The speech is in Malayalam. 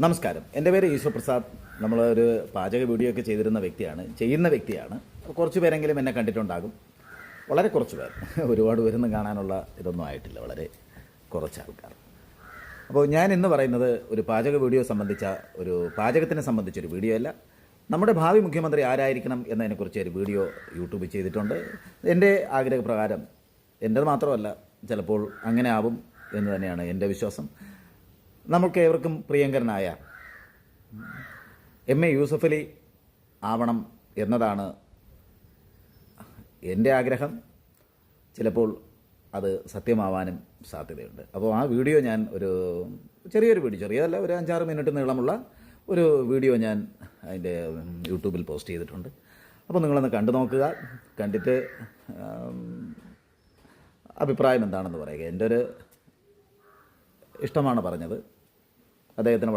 നമസ്കാരം, എൻ്റെ പേര് ഈശ്വർ പ്രസാദ്. നമ്മളൊരു പാചക വീഡിയോ ഒക്കെ ചെയ്യുന്ന വ്യക്തിയാണ്. കുറച്ച് പേരെങ്കിലും എന്നെ കണ്ടിട്ടുണ്ടാകും. വളരെ കുറച്ച് പേർ, ഒരുപാട് പേരൊന്നും കാണാനുള്ള ഇതൊന്നും ആയിട്ടില്ല, വളരെ കുറച്ച് ആൾക്കാർ. അപ്പോൾ ഞാൻ ഇന്ന് പറയുന്നത് ഒരു പാചക വീഡിയോ പാചകത്തിനെ സംബന്ധിച്ചൊരു വീഡിയോ അല്ല. നമ്മുടെ ഭാവി മുഖ്യമന്ത്രി ആരായിരിക്കണം എന്നതിനെക്കുറിച്ച് ഒരു വീഡിയോ യൂട്യൂബിൽ ചെയ്തിട്ടുണ്ട്. എൻ്റെ ആഗ്രഹപ്രകാരം, എൻ്റേത് മാത്രമല്ല, ചിലപ്പോൾ അങ്ങനെ ആവും എന്ന് തന്നെയാണ് എൻ്റെ വിശ്വാസം. നമുക്ക് ഏവർക്കും പ്രിയങ്കരനായ എം എ യൂസഫ് അലി ആവണം എന്നതാണ് എൻ്റെ ആഗ്രഹം. ചിലപ്പോൾ അത് സത്യമാവാനും സാധ്യതയുണ്ട്. അപ്പോൾ ആ വീഡിയോ ഞാൻ ചെറിയൊരു വീഡിയോ, ചെറിയതല്ല, ഒരു 5-6 മിനിറ്റ് നീളമുള്ള ഒരു വീഡിയോ ഞാൻ അതിൻ്റെ യൂട്യൂബിൽ പോസ്റ്റ് ചെയ്തിട്ടുണ്ട്. അപ്പോൾ നിങ്ങളൊന്ന് കണ്ടു നോക്കുക. കണ്ടിട്ട് അഭിപ്രായം എന്താണെന്ന് പറയുക. എൻ്റെ ഒരു ഇഷ്ടമാണ് പറഞ്ഞത്. അദ്ദേഹത്തിന്